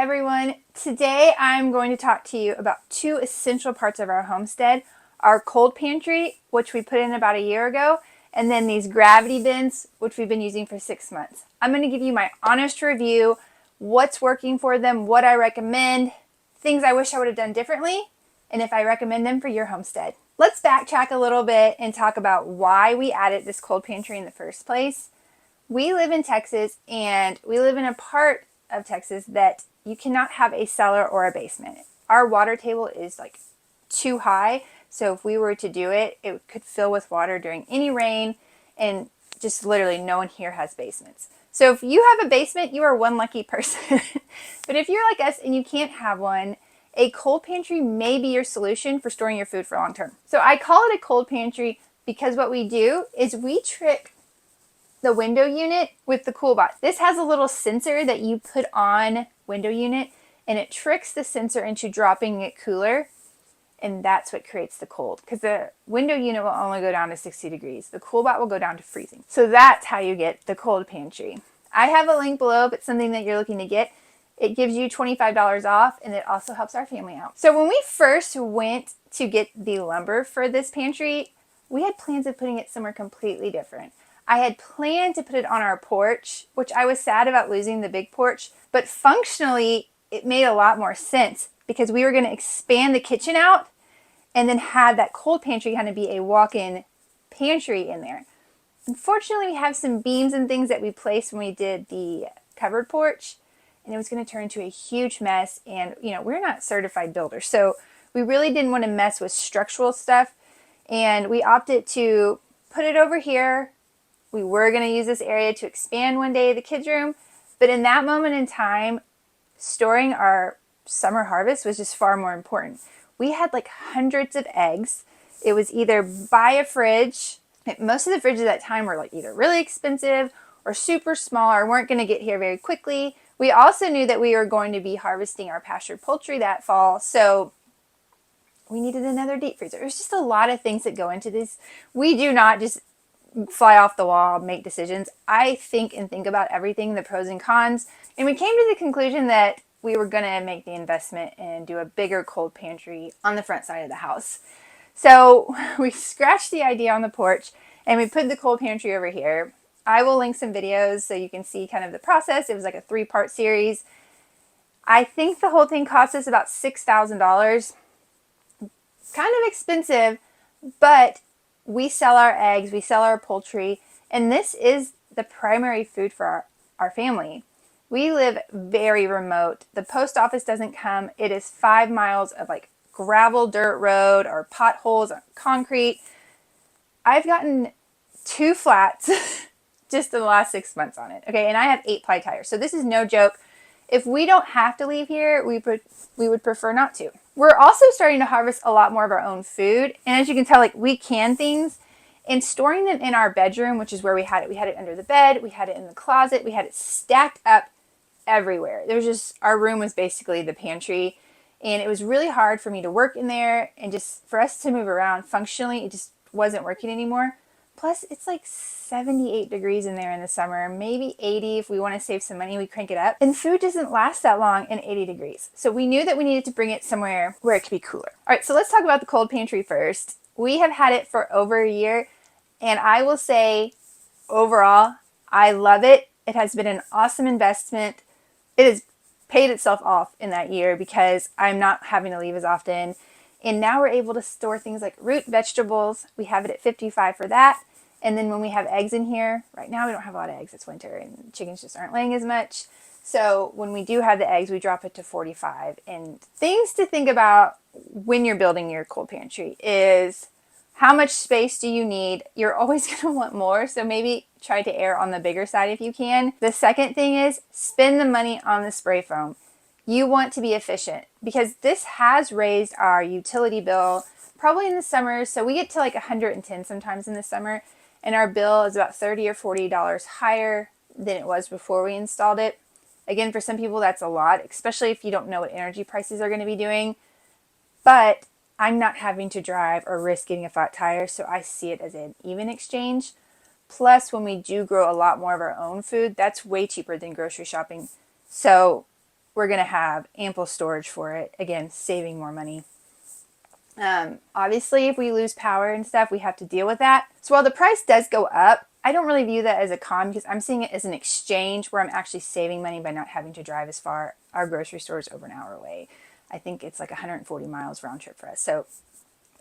everyone. Today I'm going to talk to you about two essential parts of our homestead. Our cold pantry, which we put in about a year ago, and then these gravity bins, which we've been using for 6 months. I'm going to give you my honest review, what's working for them, what I recommend, things I wish I would have done differently, and if I recommend them for your homestead. Let's backtrack a little bit and talk about why we added this cold pantry in the first place. We live in Texas, and we live in a part of Texas that you cannot have a cellar or a basement. Our water table is like too high, so if we were to do it, it could fill with water during any rain, and just literally no one here has basements. So if you have a basement, you are one lucky person. But if you're like us and you can't have one, a cold pantry may be your solution for storing your food for long term. So I call it a cold pantry because what we do is we trick the window unit with the COOLBOT. This has a little sensor that you put on window unit, and it tricks the sensor into dropping it cooler, and that's what creates the cold, because the window unit will only go down to 60 degrees. The COOLBOT will go down to freezing. So that's how you get the cold pantry. I have a link below if it's something that you're looking to get. It gives you $25 off, and it also helps our family out. So when we first went to get the lumber for this pantry, we had plans of putting it somewhere completely different. I had planned to put it on our porch, which I was sad about losing the big porch, but functionally it made a lot more sense because we were going to expand the kitchen out and then have that cold pantry kind of be a walk-in pantry in there. Unfortunately, we have some beams and things that we placed when we did the covered porch, and it was going to turn into a huge mess, and we're not certified builders, so we really didn't want to mess with structural stuff, and we opted to put it over here. We were going to use this area to expand one day the kids' room, but in that moment in time, storing our summer harvest was just far more important. We had like hundreds of eggs. It was either buy a fridge. Most of the fridges at that time were like either really expensive or super small or weren't going to get here very quickly. We also knew that we were going to be harvesting our pastured poultry that fall, so we needed another deep freezer. There's just a lot of things that go into this. We do not just fly off the wall, make decisions. I think about everything, the pros and cons, and we came to the conclusion that we were going to make the investment and do a bigger cold pantry on the front side of the house. So we scratched the idea on the porch and we put the cold pantry over here. I will link some videos so you can see kind of the process. It was like a 3-part series. I think the whole thing cost us about $6,000. Kind of expensive, but we sell our eggs, we sell our poultry, and this is the primary food for our family. We live very remote. The post office doesn't come. It is 5 miles of like gravel dirt road or potholes or concrete. I've gotten 2 flats just in the last 6 months on it. Okay, and I have 8-ply tires, so this is no joke. If we don't have to leave here, we would prefer not to. We're also starting to harvest a lot more of our own food. And as you can tell, like, we can things, and storing them in our bedroom, which is where we had it. We had it under the bed. We had it in the closet. We had it stacked up everywhere. Our room was basically the pantry. And it was really hard for me to work in there, and just for us to move around functionally, it just wasn't working anymore. Plus, it's like 78 degrees in there in the summer, maybe 80 if we want to save some money, we crank it up. And food doesn't last that long in 80 degrees. So we knew that we needed to bring it somewhere where it could be cooler. All right, so let's talk about the cold pantry first. We have had it for over a year, and I will say, overall, I love it. It has been an awesome investment. It has paid itself off in that year because I'm not having to leave as often. And now we're able to store things like root vegetables. We have it at 55 for that. And then when we have eggs in here, right now we don't have a lot of eggs, it's winter and chickens just aren't laying as much. So when we do have the eggs, we drop it to 45. And things to think about when you're building your cold pantry is how much space do you need? You're always going to want more, so maybe try to err on the bigger side if you can. The second thing is spend the money on the spray foam. You want to be efficient because this has raised our utility bill probably in the summer. So we get to like 110 sometimes in the summer, and our bill is about $30 or $40 higher than it was before we installed it. Again, for some people that's a lot, especially if you don't know what energy prices are going to be doing. But I'm not having to drive or risk getting a flat tire, so I see it as an even exchange. Plus, when we do grow a lot more of our own food, that's way cheaper than grocery shopping. So we're going to have ample storage for it. Again, saving more money. Obviously, if we lose power and stuff, we have to deal with that. So while the price does go up, I don't really view that as a con because I'm seeing it as an exchange where I'm actually saving money by not having to drive as far. Our grocery store is over an hour away. I think it's like 140 miles round trip for us. So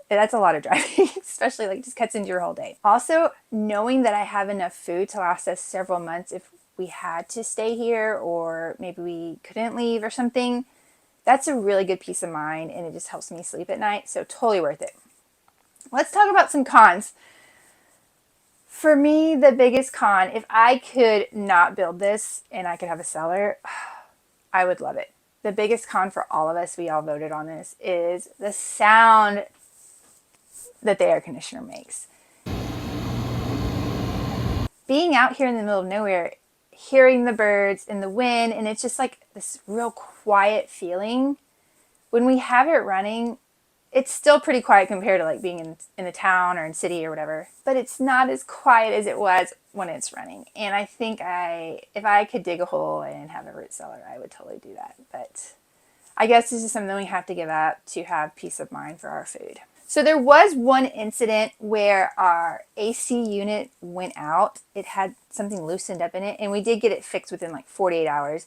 that's a lot of driving, especially like just cuts into your whole day. Also, knowing that I have enough food to last us several months if we had to stay here or maybe we couldn't leave or something, that's a really good peace of mind, and it just helps me sleep at night, so totally worth it. Let's talk about some cons. For me, the biggest con, if I could not build this and I could have a cellar, I would love it. The biggest con for all of us, we all voted on this, is the sound that the air conditioner makes. Being out here in the middle of nowhere, hearing the birds and the wind, and it's just like this real quiet feeling. When we have it running, it's still pretty quiet compared to like being in a town or in city or whatever, but it's not as quiet as it was when it's running. And I think if I could dig a hole and have a root cellar, I would totally do that. But I guess this is something we have to give up to have peace of mind for our food. So there was one incident where our AC unit went out. It had something loosened up in it, and we did get it fixed within like 48 hours.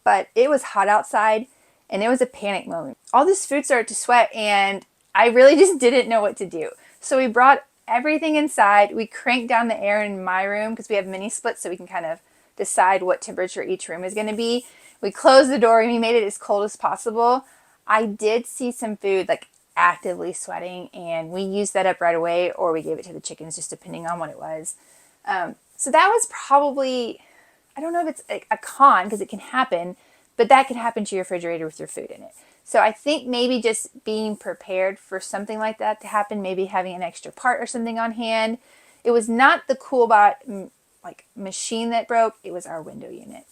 But it was hot outside, and it was a panic moment. All this food started to sweat, and I really just didn't know what to do. So we brought everything inside. We cranked down the air in my room because we have mini splits, so we can kind of decide what temperature each room is going to be. We closed the door, and we made it as cold as possible. I did see some food like actively sweating, and we used that up right away, or we gave it to the chickens, just depending on what it was. So that was probably, I don't know if it's a con because it can happen, but that can happen to your refrigerator with your food in it. So I think maybe just being prepared for something like that to happen, maybe having an extra part or something on hand. It was not the COOLBOT like machine that broke, it was our window unit.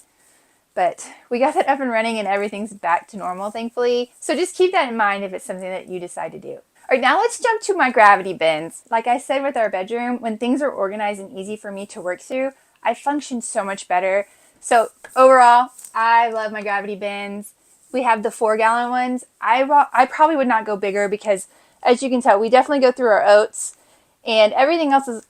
But we got that up and running and everything's back to normal, thankfully. So just keep that in mind if it's something that you decide to do. All right, now let's jump to my gravity bins. Like I said with our bedroom, when things are organized and easy for me to work through, I function so much better. So overall, I love my gravity bins. We have the 4-gallon ones. I probably would not go bigger because, as you can tell, we definitely go through our oats and everything else is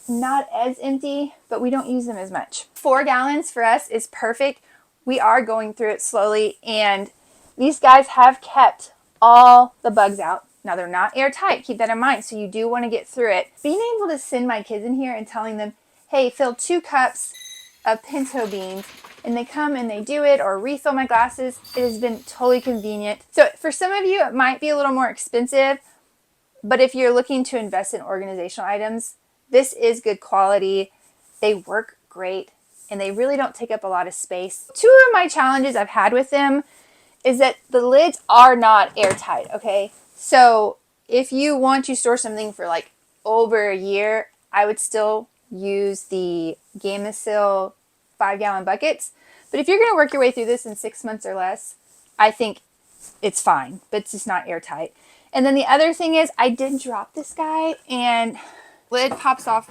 not as empty, but we don't use them as much. 4 gallons for us is perfect. We are going through it slowly, and these guys have kept all the bugs out. Now, they're not airtight. Keep that in mind. So you do want to get through it. Being able to send my kids in here and telling them, hey, fill 2 cups of pinto beans, and they come and they do it, or refill my glasses, it has been totally convenient. So for some of you, it might be a little more expensive, but if you're looking to invest in organizational items, this is good quality. They work great, and they really don't take up a lot of space. 2 of my challenges I've had with them is that the lids are not airtight, okay? So if you want to store something for like over a year, I would still use the Gamisil 5-gallon buckets. But if you're going to work your way through this in 6 months or less, I think it's fine, but it's just not airtight. And then the other thing is I did drop this guy and lid pops off.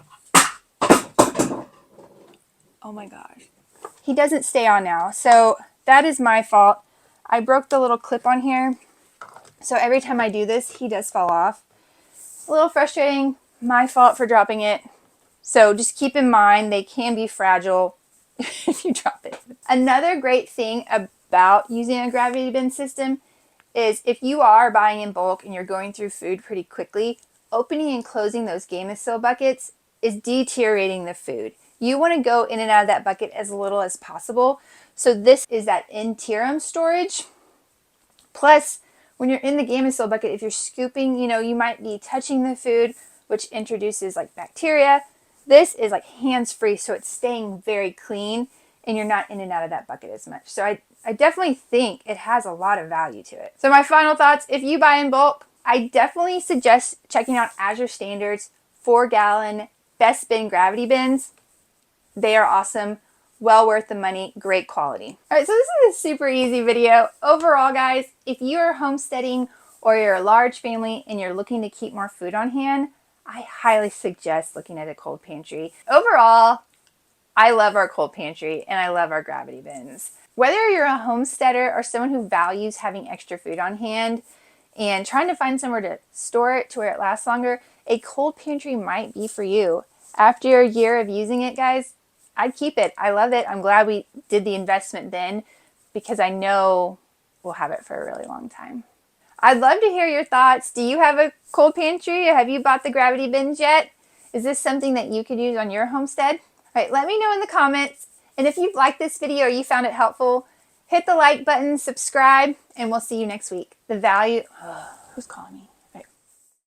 Oh my gosh. He doesn't stay on now. So that is my fault. I broke the little clip on here. So every time I do this, he does fall off. A little frustrating. My fault for dropping it. So just keep in mind they can be fragile if you drop it. Another great thing about using a gravity bin system is if you are buying in bulk and you're going through food pretty quickly, opening and closing those Gamisil buckets is deteriorating the food. You want to go in and out of that bucket as little as possible. So this is that interim storage. Plus, when you're in the Gamisil bucket, if you're scooping, you might be touching the food, which introduces like bacteria. This is like hands-free, so it's staying very clean and you're not in and out of that bucket as much. So I definitely think it has a lot of value to it. So my final thoughts, if you buy in bulk, I definitely suggest checking out AZURE Standard's 4-gallon best bin gravity bins. They are awesome, well worth the money, great quality. All right, so this is a super easy video. Overall, guys, if you are homesteading or you're a large family and you're looking to keep more food on hand, I highly suggest looking at a cold pantry. Overall, I love our cold pantry and I love our gravity bins. Whether you're a homesteader or someone who values having extra food on hand and trying to find somewhere to store it to where it lasts longer, a cold pantry might be for you. After a year of using it, guys, I'd keep it. I love it. I'm glad we did the investment then because I know we'll have it for a really long time. I'd love to hear your thoughts. Do you have a cold pantry? Have you bought the gravity bins yet? Is this something that you could use on your homestead? All right, let me know in the comments. And if you've liked this video or you found it helpful, hit the like button, subscribe, and we'll see you next week. The value, who's calling me?